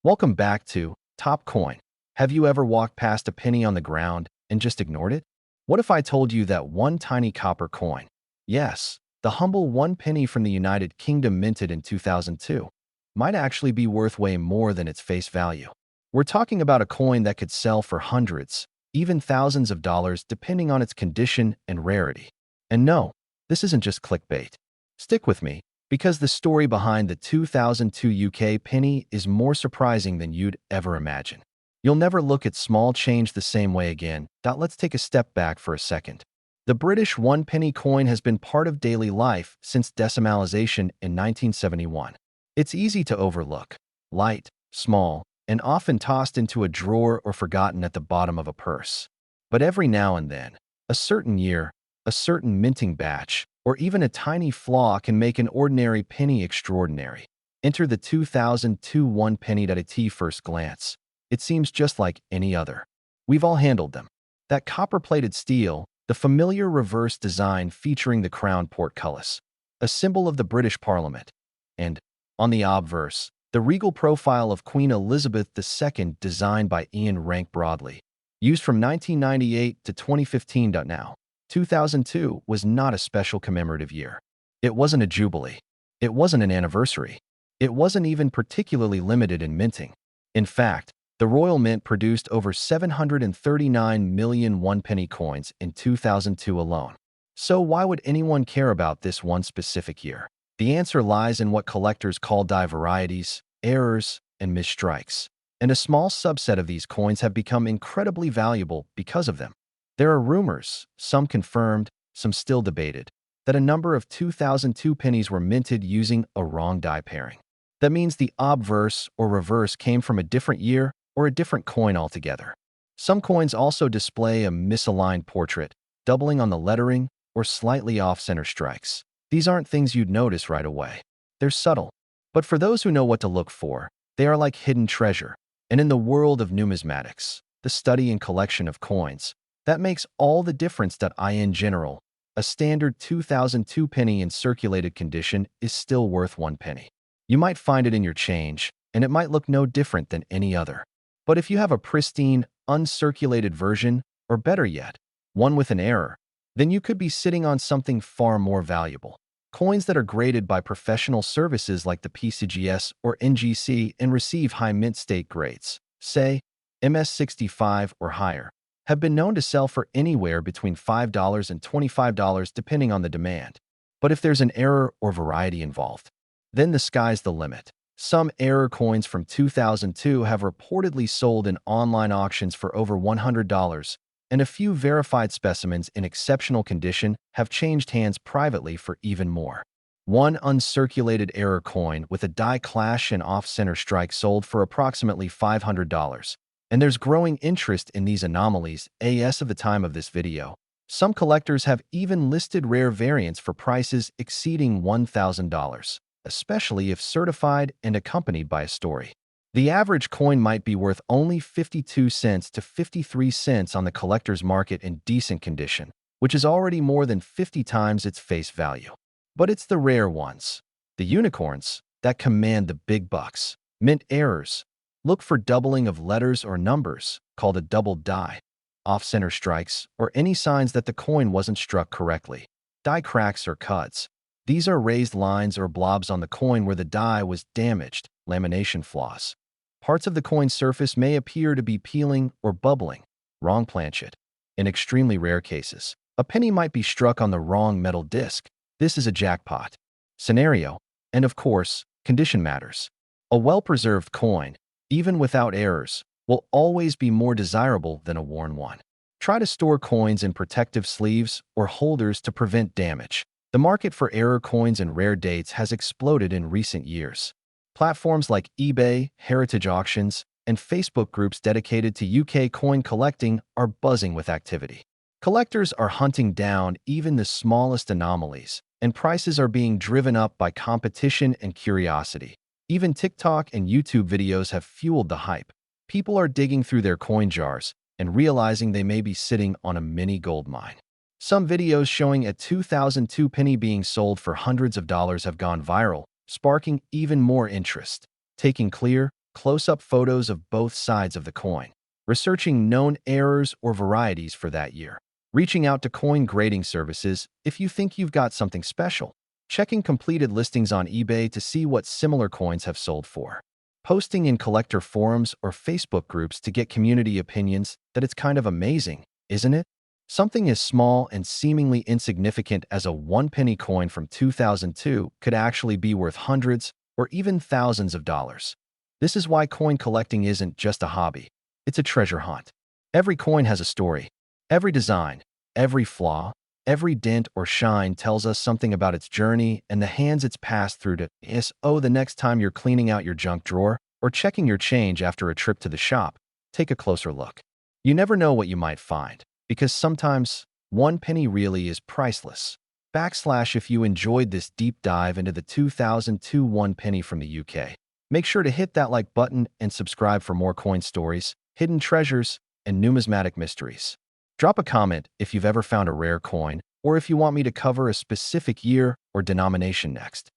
Welcome back to Top Coin. Have you ever walked past a penny on the ground and just ignored it? What if I told you that one tiny copper coin, yes, the humble 1 penny from the United Kingdom minted in 2002, might actually be worth way more than its face value? We're talking about a coin that could sell for hundreds, even thousands of dollars depending on its condition and rarity. And no, this isn't just clickbait. Stick with me, because the story behind the 2002 UK penny is more surprising than you'd ever imagine. You'll never look at small change the same way again. Let's take a step back for a second. The British 1 penny coin has been part of daily life since decimalization in 1971. It's easy to overlook, light, small, and often tossed into a drawer or forgotten at the bottom of a purse. But every now and then, a certain year, a certain minting batch, or even a tiny flaw can make an ordinary penny extraordinary. Enter the 2002 1 penny. At first glance, it seems just like any other. We've all handled them. That copper-plated steel, the familiar reverse design featuring the crown portcullis, a symbol of the British Parliament, and, on the obverse, the regal profile of Queen Elizabeth II designed by Ian Rank Broadley, used from 1998 to 2015. Now, 2002 was not a special commemorative year. It wasn't a jubilee. It wasn't an anniversary. It wasn't even particularly limited in minting. In fact, the Royal Mint produced over 739 million 1 penny coins in 2002 alone. So why would anyone care about this one specific year? The answer lies in what collectors call die varieties, errors, and misstrikes. And a small subset of these coins have become incredibly valuable because of them. There are rumors, some confirmed, some still debated, that a number of 2002 pennies were minted using a wrong die pairing. That means the obverse or reverse came from a different year or a different coin altogether. Some coins also display a misaligned portrait, doubling on the lettering, or slightly off-center strikes. These aren't things you'd notice right away. They're subtle. But for those who know what to look for, they are like hidden treasure. And in the world of numismatics, the study and collection of coins, that makes all the difference. In general, a standard 2002 penny in circulated condition is still worth 1 penny. You might find it in your change, and it might look no different than any other. But if you have a pristine, uncirculated version, or better yet, one with an error, then you could be sitting on something far more valuable. Coins that are graded by professional services like the PCGS or NGC and receive high mint state grades, say MS65 or higher, have been known to sell for anywhere between $5 and $25 depending on the demand. But if there's an error or variety involved, then the sky's the limit. Some error coins from 2002 have reportedly sold in online auctions for over $100, and a few verified specimens in exceptional condition have changed hands privately for even more. One uncirculated error coin with a die clash and off-center strike sold for approximately $500. And there's growing interest in these anomalies as of the time of this video. Some collectors have even listed rare variants for prices exceeding $1,000, especially if certified and accompanied by a story. The average coin might be worth only 52 cents to 53 cents on the collector's market in decent condition, which is already more than 50 times its face value. But it's the rare ones, the unicorns, that command the big bucks. Mint errors. Look for doubling of letters or numbers, called a double die, off-center strikes, or any signs that the coin wasn't struck correctly. Die cracks or cuts. These are raised lines or blobs on the coin where the die was damaged, lamination flaws. Parts of the coin surface may appear to be peeling or bubbling. Wrong planchet. In extremely rare cases, a penny might be struck on the wrong metal disc. This is a jackpot scenario. And of course, condition matters. A well-preserved coin, even without errors, will always be more desirable than a worn one. Try to store coins in protective sleeves or holders to prevent damage. The market for error coins and rare dates has exploded in recent years. Platforms like eBay, heritage auctions, and Facebook groups dedicated to UK coin collecting are buzzing with activity. Collectors are hunting down even the smallest anomalies, and prices are being driven up by competition and curiosity. Even TikTok and YouTube videos have fueled the hype. People are digging through their coin jars and realizing they may be sitting on a mini gold mine. Some videos showing a 2002 penny being sold for hundreds of dollars have gone viral, sparking even more interest. Taking clear, close-up photos of both sides of the coin, researching known errors or varieties for that year, reaching out to coin grading services if you think you've got something special, checking completed listings on eBay to see what similar coins have sold for, posting in collector forums or Facebook groups to get community opinions. That it's kind of amazing, isn't it? Something as small and seemingly insignificant as a 1 penny coin from 2002 could actually be worth hundreds or even thousands of dollars. This is why coin collecting isn't just a hobby. It's a treasure hunt. Every coin has a story. Every design, every flaw, every dent or shine tells us something about its journey and the hands it's passed through to. The next time you're cleaning out your junk drawer or checking your change after a trip to the shop, take a closer look. You never know what you might find, because sometimes 1 penny really is priceless. If you enjoyed this deep dive into the 2002 1 penny from the UK, make sure to hit that like button and subscribe for more coin stories, hidden treasures, and numismatic mysteries. Drop a comment if you've ever found a rare coin, or if you want me to cover a specific year or denomination next.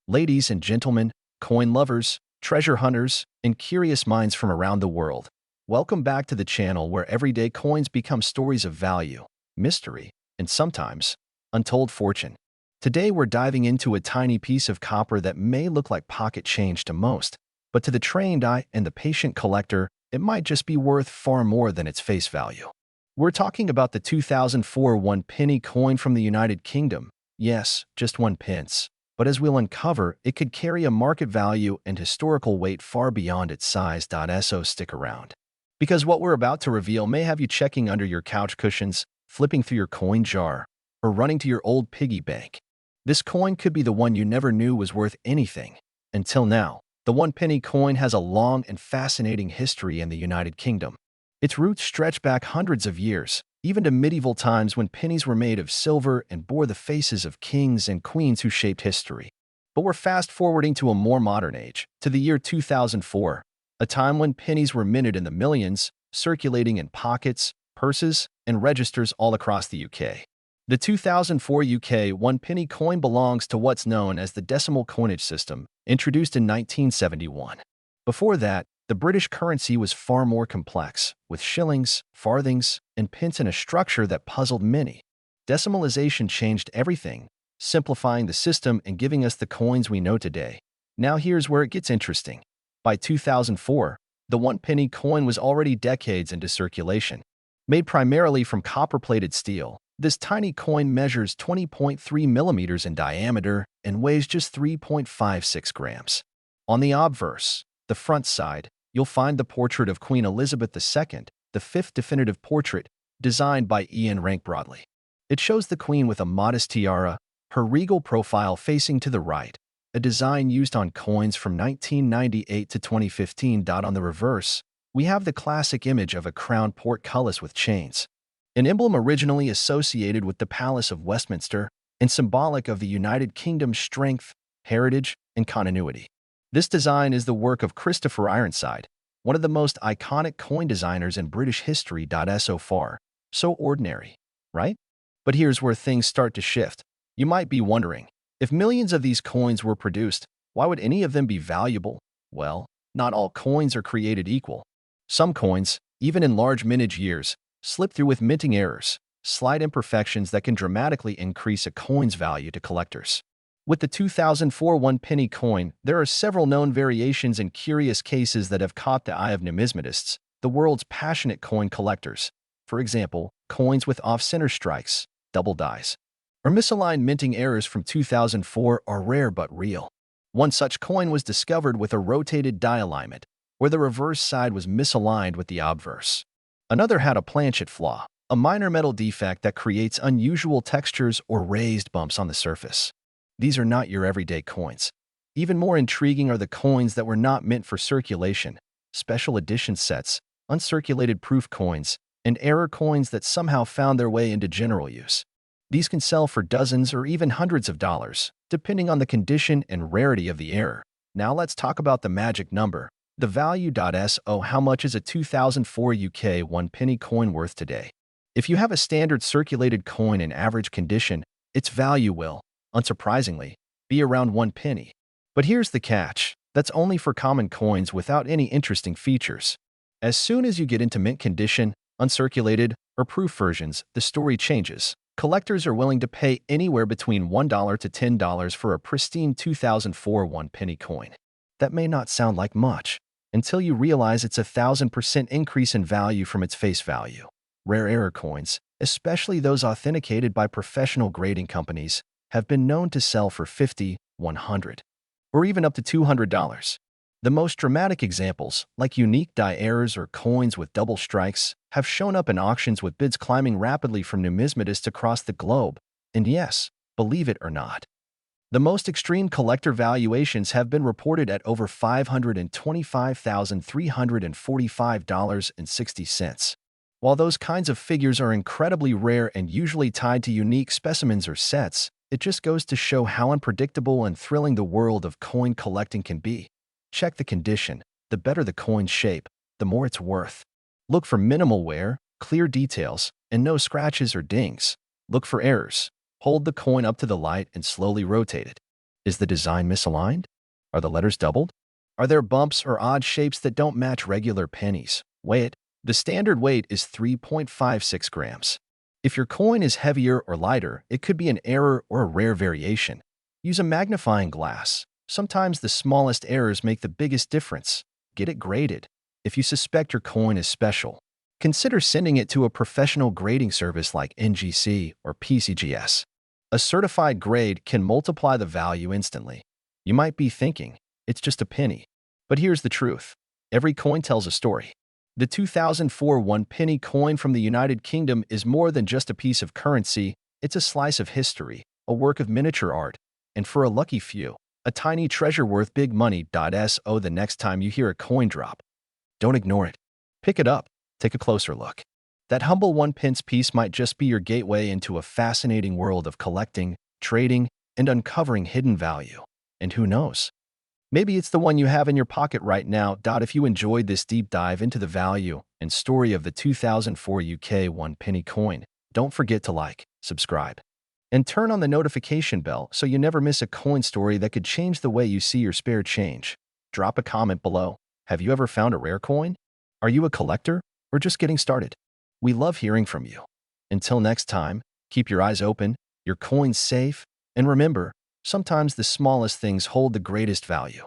Ladies and gentlemen, coin lovers, treasure hunters, and curious minds from around the world, welcome back to the channel where everyday coins become stories of value, mystery, and sometimes untold fortune. Today we're diving into a tiny piece of copper that may look like pocket change to most, but to the trained eye and the patient collector, it might just be worth far more than its face value. We're talking about the 2004 1 penny coin from the United Kingdom. Yes, just 1 pence. But as we'll uncover, it could carry a market value and historical weight far beyond its size. So stick around, because what we're about to reveal may have you checking under your couch cushions, flipping through your coin jar, or running to your old piggy bank. This coin could be the one you never knew was worth anything. Until now, the 1 penny coin has a long and fascinating history in the United Kingdom. Its roots stretch back hundreds of years, even to medieval times when pennies were made of silver and bore the faces of kings and queens who shaped history. But we're fast-forwarding to a more modern age, to the year 2004, a time when pennies were minted in the millions, circulating in pockets, purses, and registers all across the UK. The 2004 UK 1 penny coin belongs to what's known as the decimal coinage system, introduced in 1971. Before that, the British currency was far more complex, with shillings, farthings, and pence in a structure that puzzled many. Decimalization changed everything, simplifying the system and giving us the coins we know today. Now here's where it gets interesting. By 2004, the 1 penny coin was already decades into circulation. Made primarily from copper-plated steel, this tiny coin measures 20.3 millimeters in diameter and weighs just 3.56 grams. On the obverse, the front side, you'll find the portrait of Queen Elizabeth II, the fifth definitive portrait, designed by Ian Rank Broadley. It shows the Queen with a modest tiara, her regal profile facing to the right, a design used on coins from 1998 to 2015. On the reverse, we have the classic image of a crowned portcullis with chains, an emblem originally associated with the Palace of Westminster and symbolic of the United Kingdom's strength, heritage, and continuity. This design is the work of Christopher Ironside, one of the most iconic coin designers in British history. So far, so ordinary, right? But here's where things start to shift. You might be wondering, if millions of these coins were produced, why would any of them be valuable? Well, not all coins are created equal. Some coins, even in large mintage years, slip through with minting errors, slight imperfections that can dramatically increase a coin's value to collectors. With the 2004 1 penny coin, there are several known variations and curious cases that have caught the eye of numismatists, the world's passionate coin collectors. For example, coins with off-center strikes, double dies, or misaligned minting errors from 2004 are rare but real. One such coin was discovered with a rotated die alignment, where the reverse side was misaligned with the obverse. Another had a planchet flaw, a minor metal defect that creates unusual textures or raised bumps on the surface. These are not your everyday coins. Even more intriguing are the coins that were not meant for circulation, special edition sets, uncirculated proof coins, and error coins that somehow found their way into general use. These can sell for dozens or even hundreds of dollars, depending on the condition and rarity of the error. Now let's talk about the magic number, the value. How much is a 2004 UK 1 penny coin worth today? If you have a standard circulated coin in average condition, its value will, unsurprisingly, be around 1 penny. But here's the catch. That's only for common coins without any interesting features. As soon as you get into mint condition, uncirculated, or proof versions, the story changes. Collectors are willing to pay anywhere between $1 to $10 for a pristine 2004 one-penny coin. That may not sound like much, until you realize it's a 1,000% increase in value from its face value. Rare error coins, especially those authenticated by professional grading companies, have been known to sell for $50, $100, or even up to $200. The most dramatic examples, like unique die errors or coins with double strikes, have shown up in auctions with bids climbing rapidly from numismatists across the globe. And yes, believe it or not, the most extreme collector valuations have been reported at over $525,345.60. While those kinds of figures are incredibly rare and usually tied to unique specimens or sets, it just goes to show how unpredictable and thrilling the world of coin collecting can be. Check the condition. The better the coin's shape, the more it's worth. Look for minimal wear, clear details, and no scratches or dings. Look for errors. Hold the coin up to the light and slowly rotate it. Is the design misaligned? Are the letters doubled? Are there bumps or odd shapes that don't match regular pennies? Weigh it. The standard weight is 3.56 grams. If your coin is heavier or lighter, it could be an error or a rare variation. Use a magnifying glass. Sometimes the smallest errors make the biggest difference. Get it graded. If you suspect your coin is special, consider sending it to a professional grading service like NGC or PCGS. A certified grade can multiply the value instantly. You might be thinking, it's just a penny. But here's the truth. Every coin tells a story. The 2004 one-penny coin from the United Kingdom is more than just a piece of currency. It's a slice of history, a work of miniature art, and for a lucky few, a tiny treasure worth big money. So the next time you hear a coin drop, don't ignore it. Pick it up. Take a closer look. That humble one-pence piece might just be your gateway into a fascinating world of collecting, trading, and uncovering hidden value. And who knows? Maybe it's the one you have in your pocket right now. If you enjoyed this deep dive into the value and story of the 2004 UK one-penny coin, don't forget to like, subscribe, and turn on the notification bell so you never miss a coin story that could change the way you see your spare change. Drop a comment below. Have you ever found a rare coin? Are you a collector or just getting started? We love hearing from you. Until next time, keep your eyes open, your coins safe, and remember, sometimes the smallest things hold the greatest value.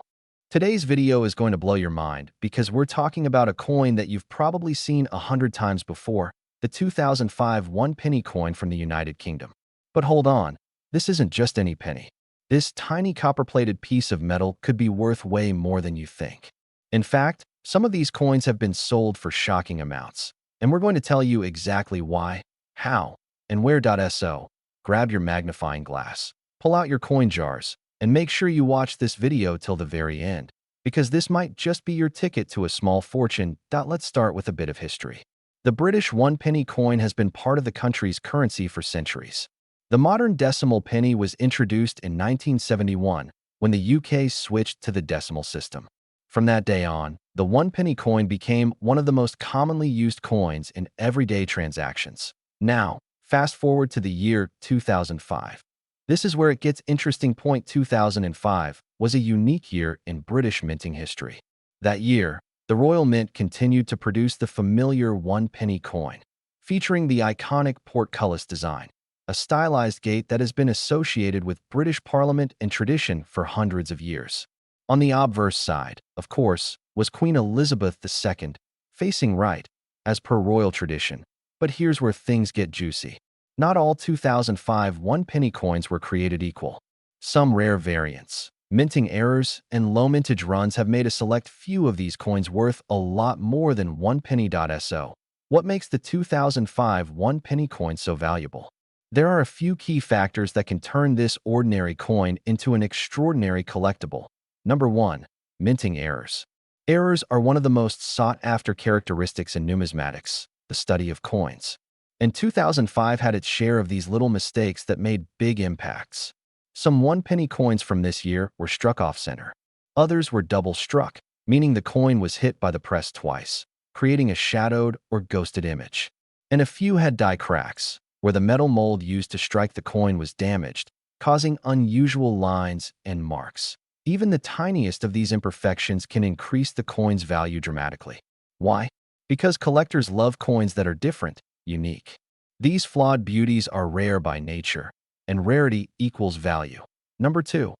Today's video is going to blow your mind because we're talking about a coin that you've probably seen 100 times before, the 2005 one-penny coin from the United Kingdom. But hold on, this isn't just any penny. This tiny copper-plated piece of metal could be worth way more than you think. In fact, some of these coins have been sold for shocking amounts, and we're going to tell you exactly why, how, and where. So, grab your magnifying glass, pull out your coin jars, and make sure you watch this video till the very end, because this might just be your ticket to a small fortune. Let's start with a bit of history. The British one-penny coin has been part of the country's currency for centuries. The modern decimal penny was introduced in 1971 when the UK switched to the decimal system. From that day on, the one-penny coin became one of the most commonly used coins in everyday transactions. Now, fast forward to the year 2005. This is where it gets interesting. 2005 was a unique year in British minting history. That year, the Royal Mint continued to produce the familiar one-penny coin, featuring the iconic portcullis design, a stylized gate that has been associated with British Parliament and tradition for hundreds of years. On the obverse side, of course, was Queen Elizabeth II, facing right, as per royal tradition. But here's where things get juicy. Not all 2005 one-penny coins were created equal. Some rare variants, minting errors, and low mintage runs have made a select few of these coins worth a lot more than one penny. So, what makes the 2005 one-penny coin so valuable? There are a few key factors that can turn this ordinary coin into an extraordinary collectible. Number 1. Minting errors. Errors are one of the most sought-after characteristics in numismatics, the study of coins. And 2005 had its share of these little mistakes that made big impacts. Some one-penny coins from this year were struck off-center. Others were double-struck, meaning the coin was hit by the press twice, creating a shadowed or ghosted image. And a few had die cracks, where the metal mold used to strike the coin was damaged, causing unusual lines and marks. Even the tiniest of these imperfections can increase the coin's value dramatically. Why? Because collectors love coins that are different, unique. These flawed beauties are rare by nature, and rarity equals value. Number 2.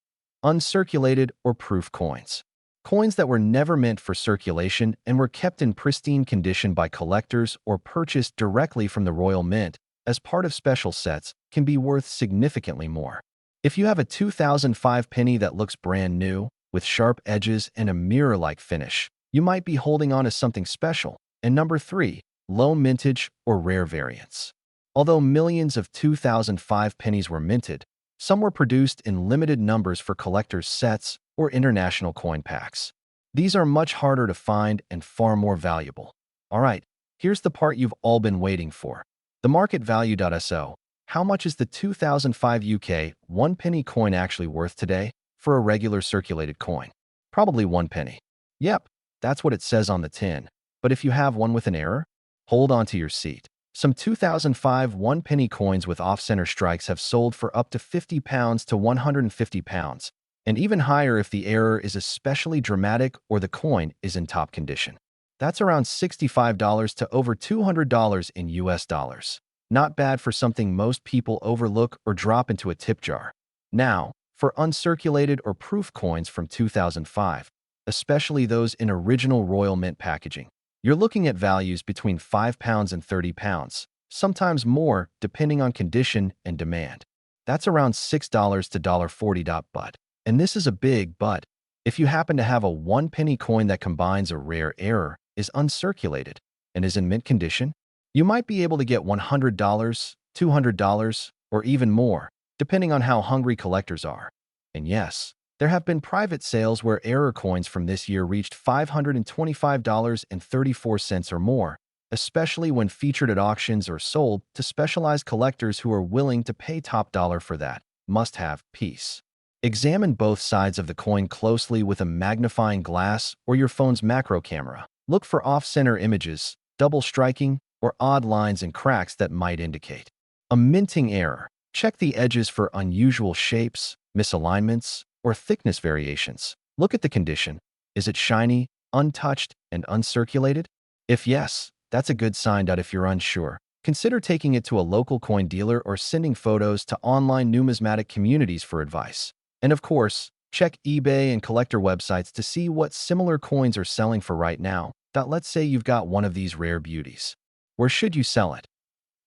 Uncirculated or proof coins. Coins that were never meant for circulation and were kept in pristine condition by collectors or purchased directly from the Royal Mint as part of special sets can be worth significantly more. If you have a 2005 penny that looks brand new, with sharp edges and a mirror-like finish, you might be holding on to something special. And number 3, low mintage or rare variants. Although millions of 2005 pennies were minted, some were produced in limited numbers for collectors' sets or international coin packs. These are much harder to find and far more valuable. Alright, here's the part you've all been waiting for. The market value.so. How much is the 2005 UK 1 penny coin actually worth today for a regular circulated coin? Probably 1 penny. Yep, that's what it says on the tin. But if you have one with an error, hold on to your seat. Some 2005 1 penny coins with off-center strikes have sold for up to £50 to £150, and even higher if the error is especially dramatic or the coin is in top condition. That's around $65 to over $200 in US dollars. Not bad for something most people overlook or drop into a tip jar. Now, for uncirculated or proof coins from 2005, especially those in original Royal Mint packaging, you're looking at values between £5 and £30, sometimes more depending on condition and demand. That's around $6 to $40. But, and this is a big but, if you happen to have a 1 penny coin that combines a rare error, is uncirculated, and is in mint condition, you might be able to get $100, $200, or even more, depending on how hungry collectors are. And yes, there have been private sales where error coins from this year reached $525.34 or more, especially when featured at auctions or sold to specialized collectors who are willing to pay top dollar for that must-have piece. Examine both sides of the coin closely with a magnifying glass or your phone's macro camera. Look for off-center images, double striking, or odd lines and cracks that might indicate a minting error. Check the edges for unusual shapes, misalignments, or thickness variations. Look at the condition. Is it shiny, untouched, and uncirculated? If yes, that's a good sign. If you're unsure, consider taking it to a local coin dealer or sending photos to online numismatic communities for advice. And of course, check eBay and collector websites to see what similar coins are selling for right now. Let's say you've got one of these rare beauties. Where should you sell it?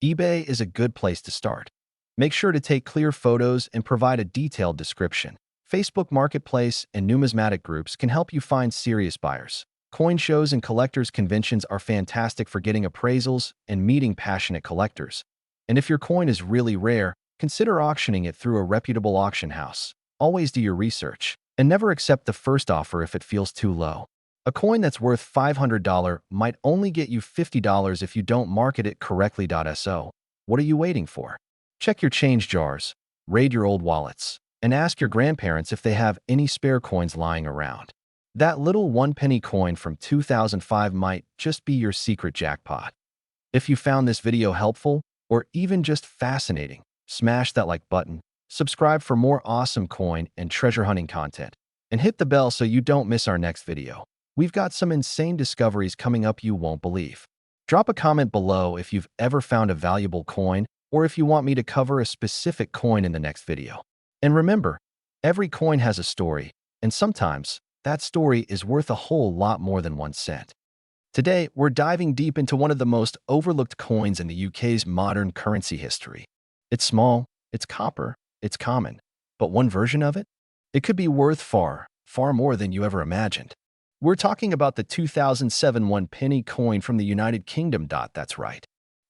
eBay is a good place to start. Make sure to take clear photos and provide a detailed description. Facebook Marketplace and numismatic groups can help you find serious buyers. Coin shows and collectors' conventions are fantastic for getting appraisals and meeting passionate collectors. And if your coin is really rare, consider auctioning it through a reputable auction house. Always do your research, and never accept the first offer if it feels too low. A coin that's worth $500 might only get you $50 if you don't market it correctly. So, what are you waiting for? Check your change jars, raid your old wallets, and ask your grandparents if they have any spare coins lying around. That little 1 penny coin from 2005 might just be your secret jackpot. If you found this video helpful, or even just fascinating, smash that like button, subscribe for more awesome coin and treasure hunting content, and hit the bell so you don't miss our next video. We've got some insane discoveries coming up you won't believe. Drop a comment below if you've ever found a valuable coin, or if you want me to cover a specific coin in the next video. And remember, every coin has a story, and sometimes that story is worth a whole lot more than 1 cent. Today, we're diving deep into one of the most overlooked coins in the UK's modern currency history. It's small, it's copper, it's common, but one version of it? It could be worth far, far more than you ever imagined. We're talking about the 2007 1 penny coin from the United Kingdom. That's right.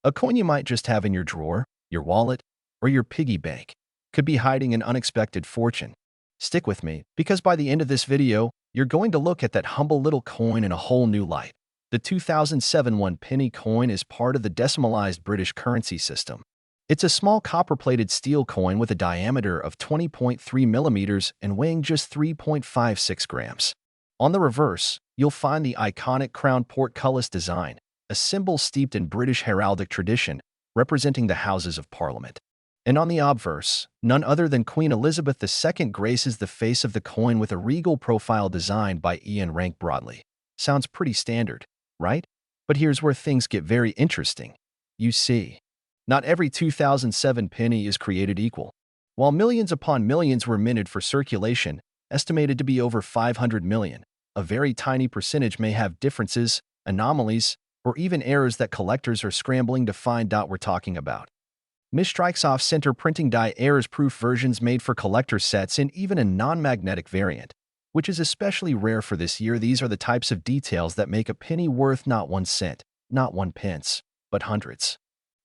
A coin you might just have in your drawer, your wallet, or your piggy bank. Could be hiding an unexpected fortune. Stick with me, because by the end of this video, you're going to look at that humble little coin in a whole new light. The 2007 1 penny coin is part of the decimalized British currency system. It's a small copper-plated steel coin with a diameter of 20.3 millimeters and weighing just 3.56 grams. On the reverse, you'll find the iconic crown portcullis design, a symbol steeped in British heraldic tradition, representing the Houses of Parliament. And on the obverse, none other than Queen Elizabeth II graces the face of the coin with a regal profile designed by Ian Rank Broadley. Sounds pretty standard, right? But here's where things get very interesting. You see, not every 2007 penny is created equal. While millions upon millions were minted for circulation, estimated to be over 500 million, a very tiny percentage may have differences, anomalies, or even errors that collectors are scrambling to find. We're talking about misstrikes, off-center printing, die errors, proof versions made for collector sets, and even a non-magnetic variant, which is especially rare for this year. These are the types of details that make a penny worth not 1 cent, not 1 pence, but hundreds,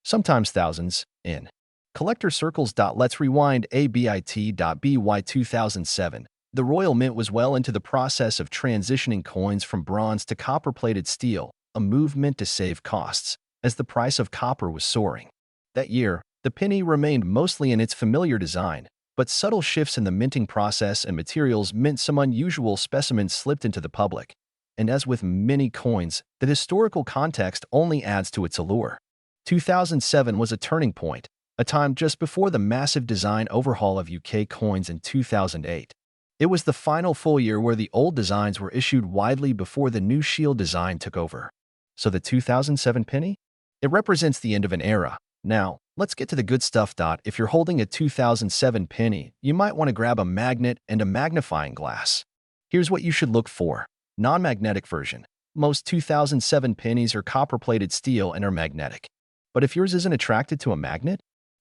sometimes thousands, in collector circles. Let's rewind a bit.by 2007. The Royal Mint was well into the process of transitioning coins from bronze to copper-plated steel, a move meant to save costs, as the price of copper was soaring. That year, the penny remained mostly in its familiar design, but subtle shifts in the minting process and materials meant some unusual specimens slipped into the public. And as with many coins, the historical context only adds to its allure. 2007 was a turning point, a time just before the massive design overhaul of UK coins in 2008. It was the final full year where the old designs were issued widely before the new shield design took over. So the 2007 penny? It represents the end of an era. Now, let's get to the good stuff. If you're holding a 2007 penny, you might want to grab a magnet and a magnifying glass. Here's what you should look for. Non-magnetic version. Most 2007 pennies are copper-plated steel and are magnetic. But if yours isn't attracted to a magnet,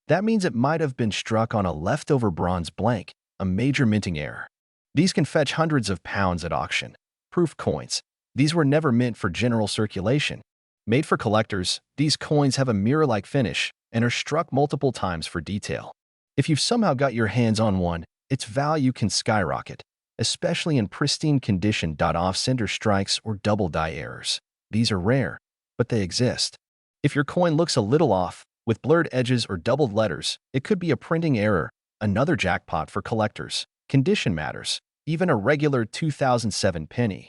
that means it might have been struck on a leftover bronze blank, a major minting error. These can fetch hundreds of pounds at auction. Proof coins. These were never meant for general circulation. Made for collectors, these coins have a mirror-like finish and are struck multiple times for detail. If you've somehow got your hands on one, its value can skyrocket, especially in pristine condition. Off-center strikes or double die errors. These are rare, but they exist. If your coin looks a little off, with blurred edges or doubled letters, it could be a printing error, another jackpot for collectors. Condition matters, even a regular 2007 penny.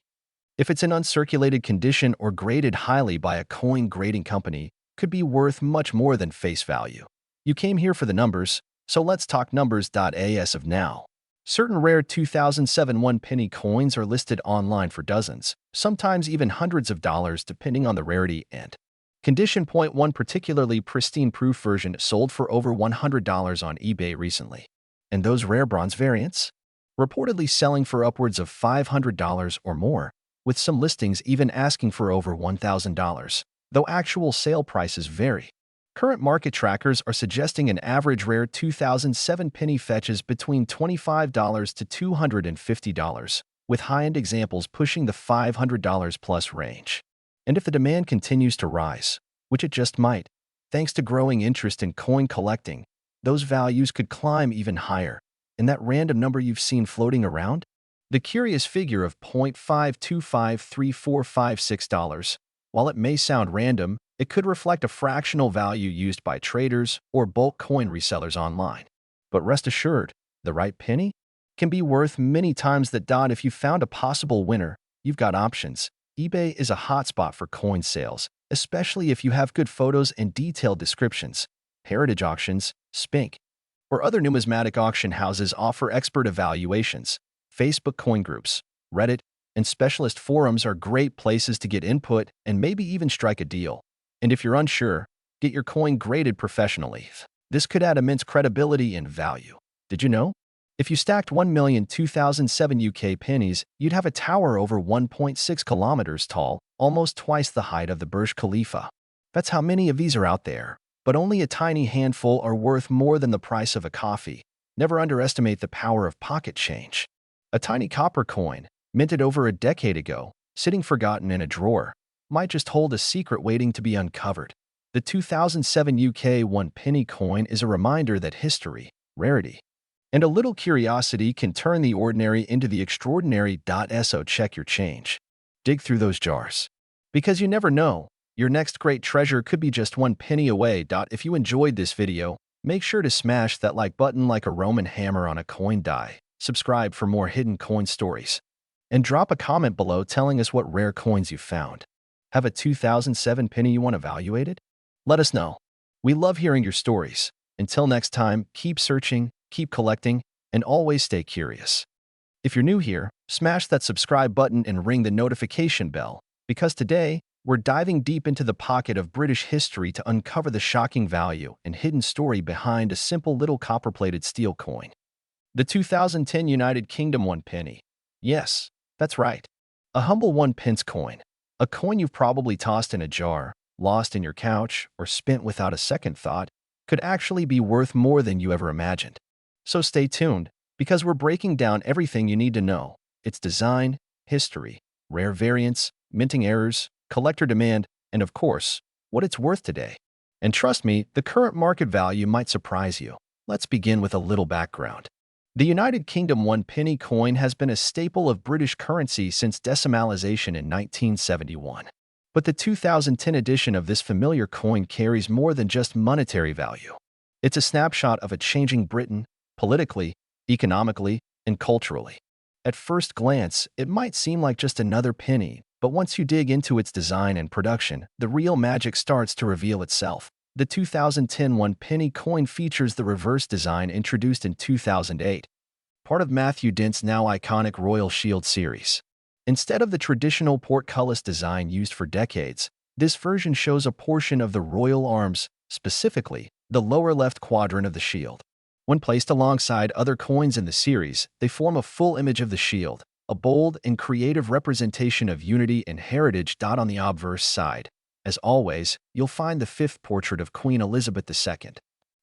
If it's in uncirculated condition or graded highly by a coin grading company, could be worth much more than face value. You came here for the numbers, so let's talk numbers. As of now, certain rare 2007 1 penny coins are listed online for dozens, sometimes even hundreds of dollars depending on the rarity and condition. One particularly pristine proof version sold for over $100 on eBay recently. And those rare bronze variants? Reportedly selling for upwards of $500 or more, with some listings even asking for over $1,000, though actual sale prices vary. Current market trackers are suggesting an average rare 2007 penny fetches between $25 to $250, with high-end examples pushing the $500 plus range. And if the demand continues to rise, which it just might, thanks to growing interest in coin collecting, those values could climb even higher. And that random number you've seen floating around? The curious figure of $0.5253456. While it may sound random, it could reflect a fractional value used by traders or bulk coin resellers online. But rest assured, the right penny can be worth many times that. If you found a possible winner, you've got options. eBay is a hotspot for coin sales, especially if you have good photos and detailed descriptions. Heritage auctions, Spink, or other numismatic auction houses offer expert evaluations. Facebook coin groups, Reddit, and specialist forums are great places to get input and maybe even strike a deal. And if you're unsure, get your coin graded professionally. This could add immense credibility and value. Did you know? If you stacked 1 million 2007 UK pennies, you'd have a tower over 1.6 kilometers tall, almost twice the height of the Burj Khalifa. That's how many of these are out there. But only a tiny handful are worth more than the price of a coffee. Never underestimate the power of pocket change. A tiny copper coin, minted over a decade ago, sitting forgotten in a drawer, might just hold a secret waiting to be uncovered. The 2007 UK 1 penny coin is a reminder that history, rarity, and a little curiosity can turn the ordinary into the extraordinary. So check your change. Dig through those jars. Because you never know, your next great treasure could be just 1 penny away. If you enjoyed this video, make sure to smash that like button like a Roman hammer on a coin die. Subscribe for more hidden coin stories. And drop a comment below telling us what rare coins you found. Have a 2007 penny you want evaluated? Let us know. We love hearing your stories. Until next time, keep searching, keep collecting, and always stay curious. If you're new here, smash that subscribe button and ring the notification bell, because today, we're diving deep into the pocket of British history to uncover the shocking value and hidden story behind a simple little copper-plated steel coin. The 2010 United Kingdom 1 penny. Yes, that's right. A humble 1 pence coin. A coin you've probably tossed in a jar, lost in your couch, or spent without a second thought, could actually be worth more than you ever imagined. So stay tuned, because we're breaking down everything you need to know: its design, history, rare variants, minting errors, collector demand, and of course, what it's worth today. And trust me, the current market value might surprise you. Let's begin with a little background. The United Kingdom 1 penny coin has been a staple of British currency since decimalization in 1971. But the 2010 edition of this familiar coin carries more than just monetary value. It's a snapshot of a changing Britain, politically, economically, and culturally. At first glance, it might seem like just another penny, but once you dig into its design and production, the real magic starts to reveal itself. The 2010 1 penny coin features the reverse design introduced in 2008, part of Matthew Dent's now iconic Royal Shield series. Instead of the traditional portcullis design used for decades, this version shows a portion of the royal arms, specifically the lower left quadrant of the shield. When placed alongside other coins in the series, they form a full image of the shield, a bold and creative representation of unity and heritage. On the obverse side, as always, you'll find the fifth portrait of Queen Elizabeth II,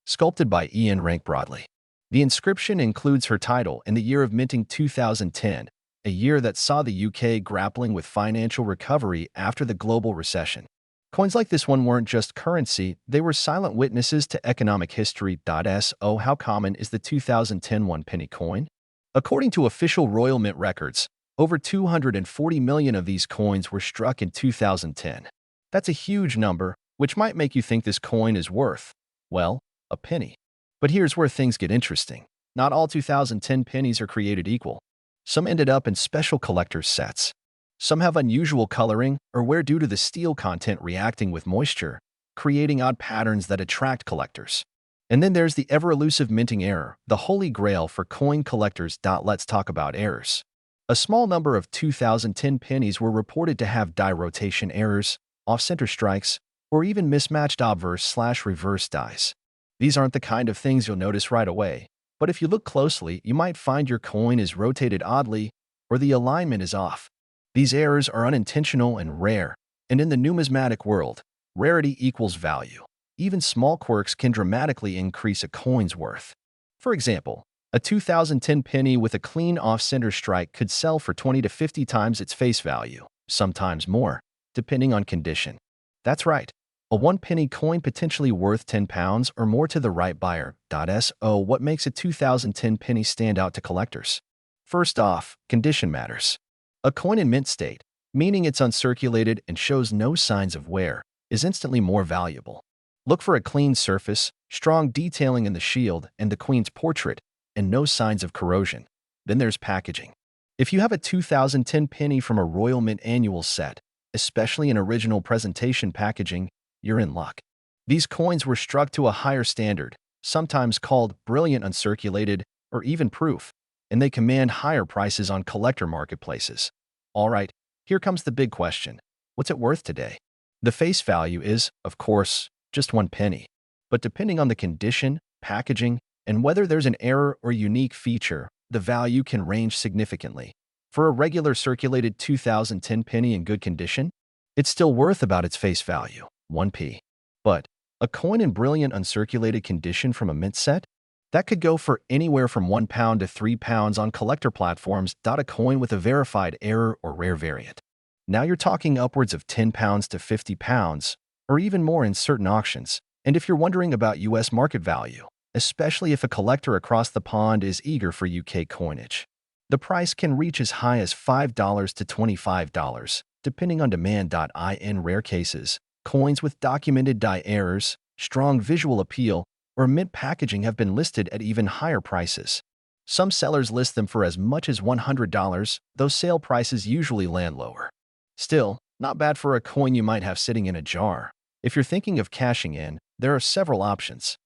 sculpted by Ian Rank Broadley. The inscription includes her title and the year of minting 2010, a year that saw the UK grappling with financial recovery after the global recession. Coins like this one weren't just currency, they were silent witnesses to economic history. So how common is the 2010 1 penny coin? According to official Royal Mint records, over 240 million of these coins were struck in 2010. That's a huge number, which might make you think this coin is worth, well, a penny. But here's where things get interesting. Not all 2010 pennies are created equal. Some ended up in special collector's sets. Some have unusual coloring or wear due to the steel content reacting with moisture, creating odd patterns that attract collectors. And then there's the ever-elusive minting error, the holy grail for coin collectors. Let's talk about errors. A small number of 2010 pennies were reported to have die rotation errors, off-center strikes, or even mismatched obverse/reverse dies. These aren't the kind of things you'll notice right away, but if you look closely, you might find your coin is rotated oddly or the alignment is off. These errors are unintentional and rare, and in the numismatic world, rarity equals value. Even small quirks can dramatically increase a coin's worth. For example, a 2010 penny with a clean off-center strike could sell for 20 to 50 times its face value, sometimes more, depending on condition. That's right, a 1 penny coin potentially worth £10 or more to the right buyer. So what makes a 2010 penny stand out to collectors? First off, condition matters. A coin in mint state, meaning it's uncirculated and shows no signs of wear, is instantly more valuable. Look for a clean surface, strong detailing in the shield and the Queen's portrait, and no signs of corrosion. Then there's packaging. If you have a 2010 penny from a Royal Mint annual set, especially in original presentation packaging, you're in luck. These coins were struck to a higher standard, sometimes called brilliant uncirculated or even proof, and they command higher prices on collector marketplaces. All right, here comes the big question. What's it worth today? The face value is, of course, just 1 penny. But depending on the condition, packaging, and whether there's an error or unique feature, the value can range significantly. For a regular circulated 2010 penny in good condition, it's still worth about its face value, 1p. But a coin in brilliant uncirculated condition from a mint set? That could go for anywhere from £1 to £3 on collector platforms. A coin with a verified error or rare variant. Now you're talking upwards of £10 to £50, or even more in certain auctions. And if you're wondering about US market value, especially if a collector across the pond is eager for UK coinage, the price can reach as high as $5 to $25, depending on demand. In rare cases, coins with documented die errors, strong visual appeal, or mint packaging have been listed at even higher prices. Some sellers list them for as much as $100, though sale prices usually land lower. Still, not bad for a coin you might have sitting in a jar. If you're thinking of cashing in, there are several options.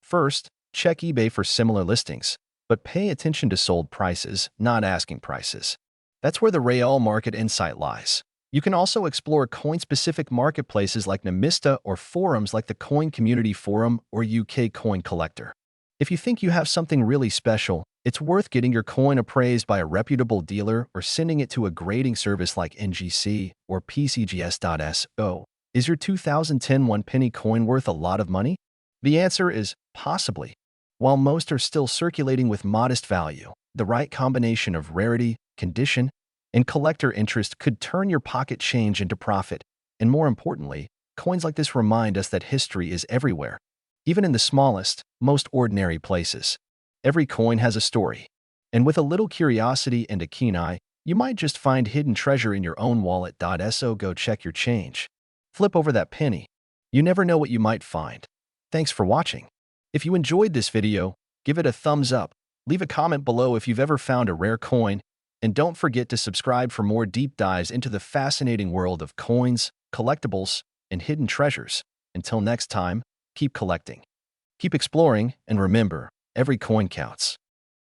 First, check eBay for similar listings, but pay attention to sold prices, not asking prices. That's where the real market insight lies. You can also explore coin-specific marketplaces like Numista or forums like the Coin Community Forum or UK Coin Collector. If you think you have something really special, it's worth getting your coin appraised by a reputable dealer or sending it to a grading service like NGC or PCGS.so. Is your 2010 one penny coin worth a lot of money? The answer is possibly. While most are still circulating with modest value, the right combination of rarity, condition, and collector interest could turn your pocket change into profit. And more importantly, coins like this remind us that history is everywhere, even in the smallest, most ordinary places. Every coin has a story. And with a little curiosity and a keen eye, you might just find hidden treasure in your own wallet. So go check your change. Flip over that penny. You never know what you might find. Thanks for watching. If you enjoyed this video, give it a thumbs up, leave a comment below if you've ever found a rare coin, and don't forget to subscribe for more deep dives into the fascinating world of coins, collectibles, and hidden treasures. Until next time, keep collecting, keep exploring, and remember, every coin counts.